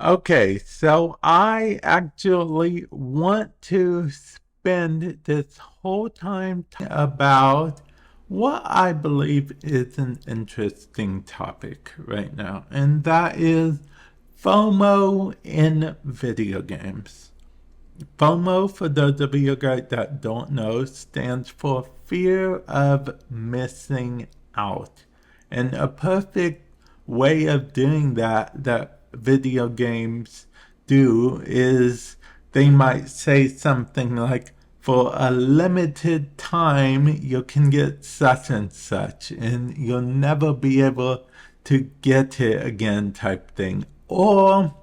Okay, so I actually want to spend this whole time about what I believe is an interesting topic right now, and that is FOMO in video games. FOMO, for those of you guys that don't know, stands for fear of missing out. And a perfect way of doing that video games do is they might say something like, for a limited time, you can get such and such, and you'll never be able to get it again, type thing. Or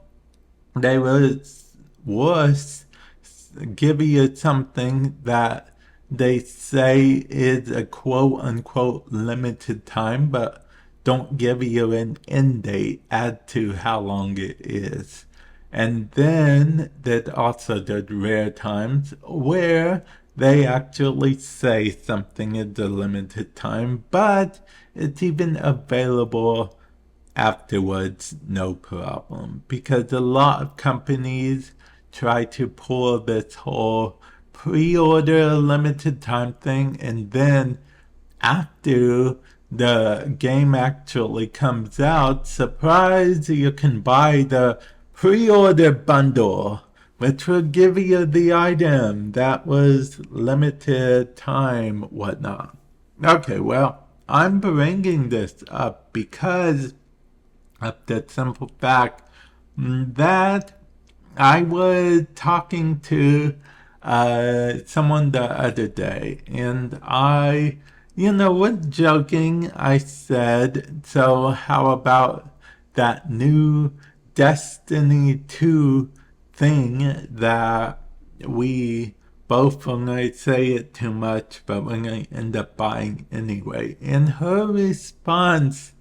they will, worse, give you something that they say is a quote unquote limited time, but don't give you an end date as to how long it is. And then there's also the rare times where they actually say something is a limited time, but it's even available afterwards, no problem. Because a lot of companies try to pull this whole pre-order limited time thing, and then after the game actually comes out, surprise, you can buy the pre-order bundle, which will give you the item that was limited time, whatnot. Okay, well, I'm bringing this up because of the simple fact that I was talking to someone the other day, and was joking. I said, so how about that new Destiny 2 thing that we both are going to say it too much, but we're going to end up buying anyway? And her response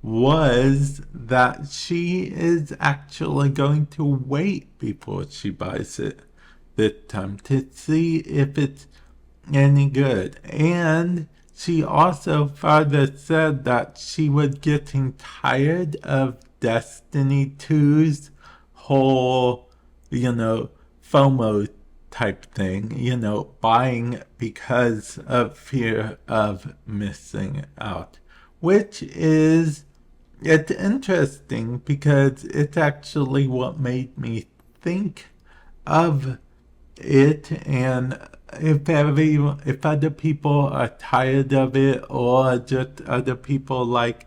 was that she is actually going to wait before she buys it this time to see if it's any good. And she also further said that she was getting tired of Destiny 2's whole, FOMO type thing, buying because of fear of missing out, which is, it's interesting because it's actually what made me think of it. And if other people are tired of it, or just other people like,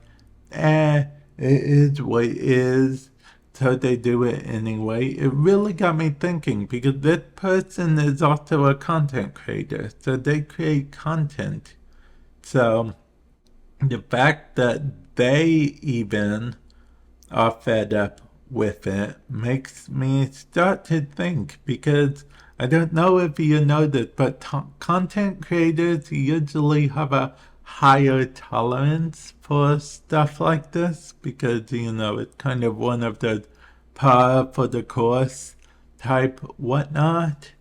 it is what it is, so they do it anyway, it really got me thinking, because this person is also a content creator, so they create content. So the fact that they even are fed up with it makes me start to think, because I don't know if you know this, but content creators usually have a higher tolerance for stuff like this, because it's kind of one of the par for the course type whatnot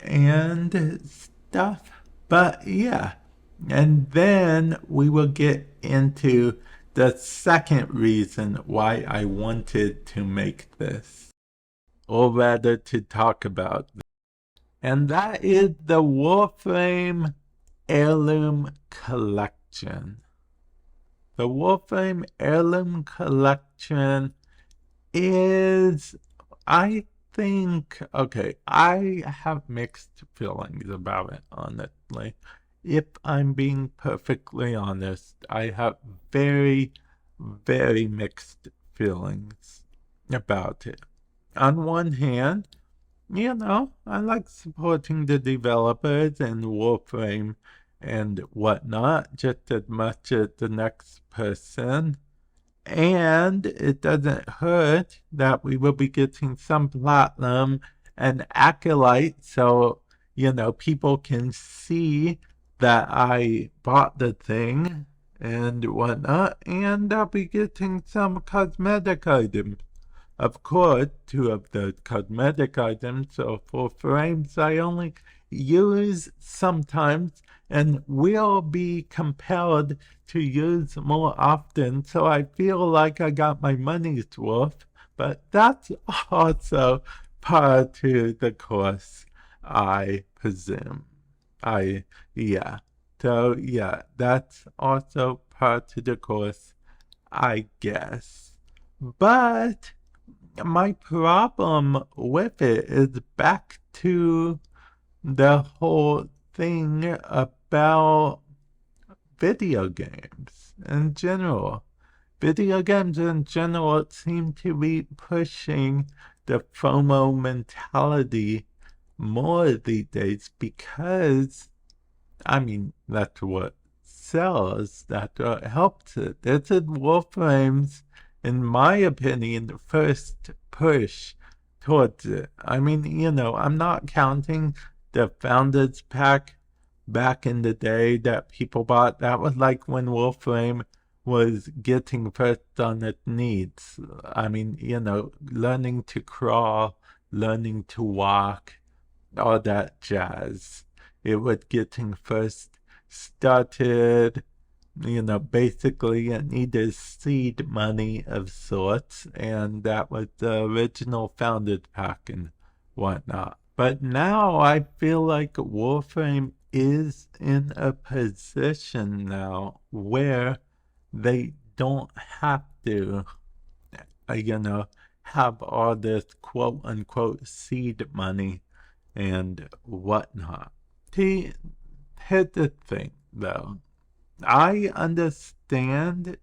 and stuff. But yeah, and then we will get into the second reason why I wanted to make this, or rather to talk about this. And that is the Warframe Heirloom Collection. The Warframe Heirloom Collection is, I think, okay, I have mixed feelings about it, honestly. If I'm being perfectly honest, I have very, very mixed feelings about it. On one hand, I like supporting the developers and Warframe and whatnot just as much as the next person. And it doesn't hurt that we will be getting some platinum and acolyte, so, people can see that I bought the thing and whatnot, and I'll be getting some cosmetic items. Of course, two of the cosmetic items, so for frames I only use sometimes and will be compelled to use more often, so I feel like I got my money's worth. But that's also part to the course, I presume. I, yeah. So, yeah, that's also part to the course, I guess. But my problem with it is back to the whole thing about video games in general. Video games in general seem to be pushing the FOMO mentality more these days because, I mean, that's what sells, that's what helps it. This is Warframe's, in my opinion, the first push towards it. I mean, I'm not counting the Founders Pack back in the day that people bought. That was like when Warframe was getting first on its needs. I mean, learning to crawl, learning to walk, all that jazz. It was getting first started, basically it needed seed money of sorts, and that was the original Founders Pack and whatnot. But now I feel like Warframe is in a position now where they don't have to, have all this quote unquote seed money and whatnot. See, here's the thing though. I understand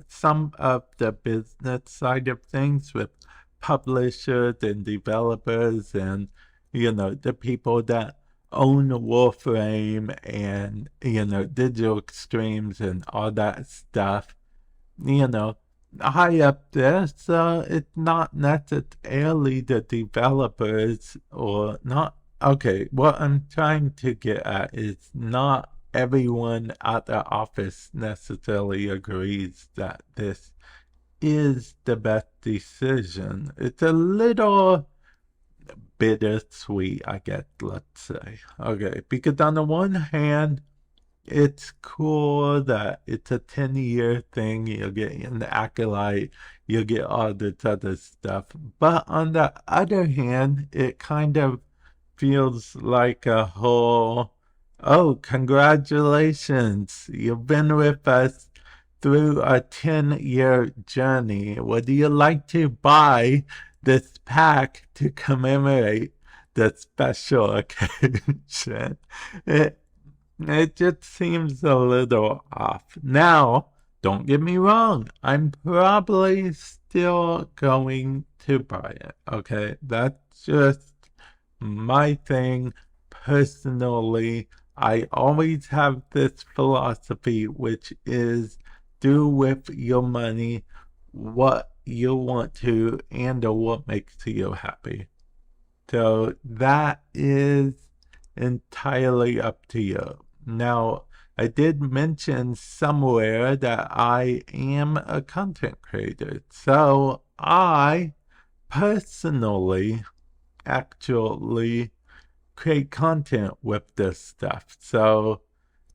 some of the business side of things with publishers and developers and, the people that own Warframe and, digital extremes and all that stuff, high up there. So it's not necessarily the developers or not. Okay, what I'm trying to get at is not everyone at the office necessarily agrees that this is the best decision. It's a little bittersweet, I guess, let's say. Okay, because on the one hand, it's cool that it's a 10-year thing. You'll get an acolyte, you'll get all this other stuff. But on the other hand, it kind of feels like a whole, oh, congratulations, you've been with us through a 10-year journey. Would you like to buy this pack to commemorate the special occasion? It just seems a little off. Now, don't get me wrong, I'm probably still going to buy it, okay? That's just my thing personally. I always have this philosophy, which is do with your money what you want to and what makes you happy. So that is entirely up to you. Now, I did mention somewhere that I am a content creator. So I personally actually create content with this stuff. So,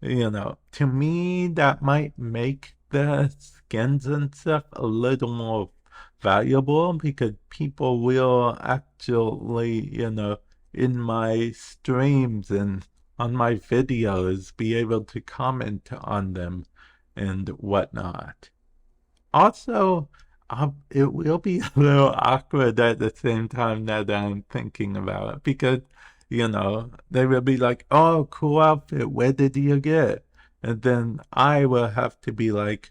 to me, that might make the skins and stuff a little more valuable because people will actually, in my streams and on my videos be able to comment on them and whatnot. Also, it will be a little awkward at the same time now that I'm thinking about it because, they will be like, oh, cool outfit, where did you get? And then I will have to be like,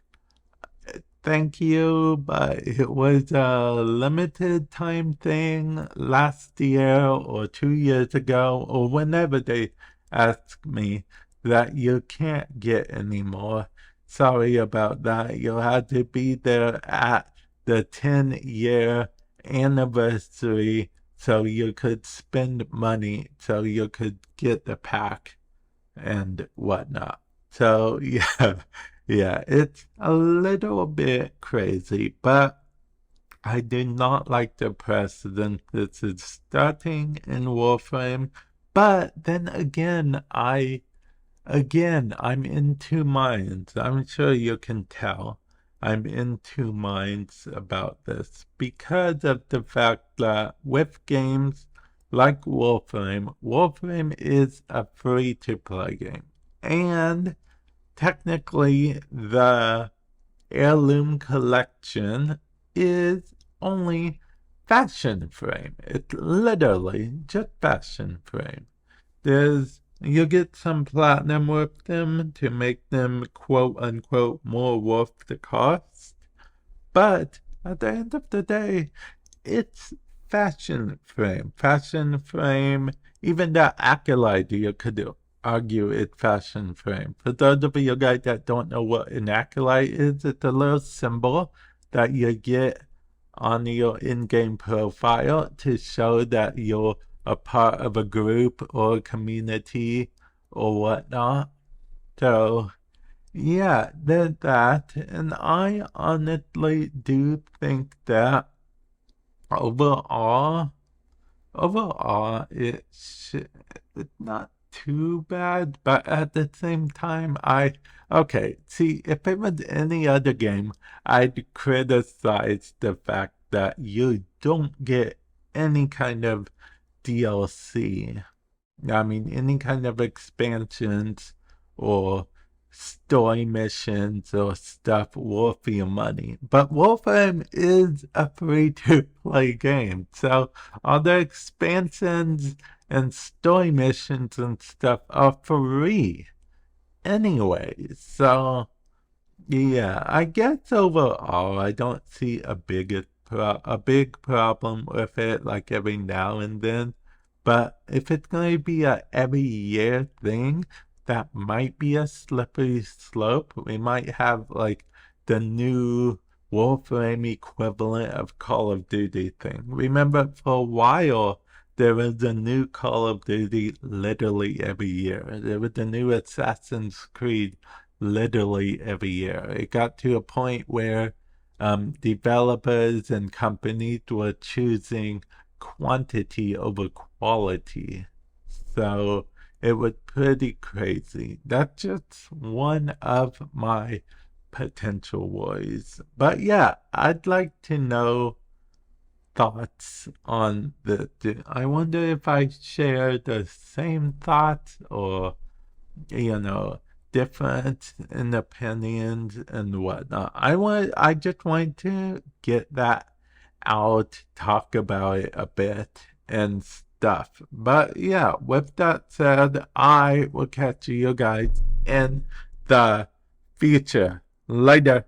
thank you, but it was a limited time thing last year or 2 years ago or whenever they ask me that you can't get anymore. Sorry about that. You'll have to be there at the 10-year anniversary so you could spend money so you could get the pack and whatnot. So yeah, it's a little bit crazy, but I do not like the precedent this is starting in Warframe. But then again, I'm in two minds. I'm sure you can tell. I'm in two minds about this because of the fact that with games like Warframe is a free-to-play game. And technically, the Heirloom Collection is only fashion frame. It's literally just fashion frame. You get some platinum with them to make them quote unquote more worth the cost. But at the end of the day, it's fashion frame. Fashion frame, even the acolyte, you could argue it's fashion frame. For those of you guys that don't know what an acolyte is, it's a little symbol that you get on your in-game profile to show that you're a part of a group or a community or whatnot. So, yeah, there's that. And I honestly do think that overall, it's not too bad, but at the same time, see, if it was any other game, I'd criticize the fact that you don't get any kind of DLC. I mean, any kind of expansions or story missions or stuff worth your money. But Warframe is a free-to-play game, so all the expansions and story missions and stuff are free anyway. So, yeah, I guess overall I don't see a big problem with it, like every now and then. But if it's going to be a every year thing, that might be a slippery slope. We might have like the new Warframe equivalent of Call of Duty thing. Remember, for a while, there was a new Call of Duty literally every year. There was a new Assassin's Creed literally every year. It got to a point where developers and companies were choosing quantity over quality. So it was pretty crazy. That's just one of my potential worries. But yeah, I'd like to know thoughts on I wonder if I share the same thoughts or, different in opinions and whatnot. I just want to get that out, talk about it a bit and stuff. But yeah, with that said, I will catch you guys in the future. Later.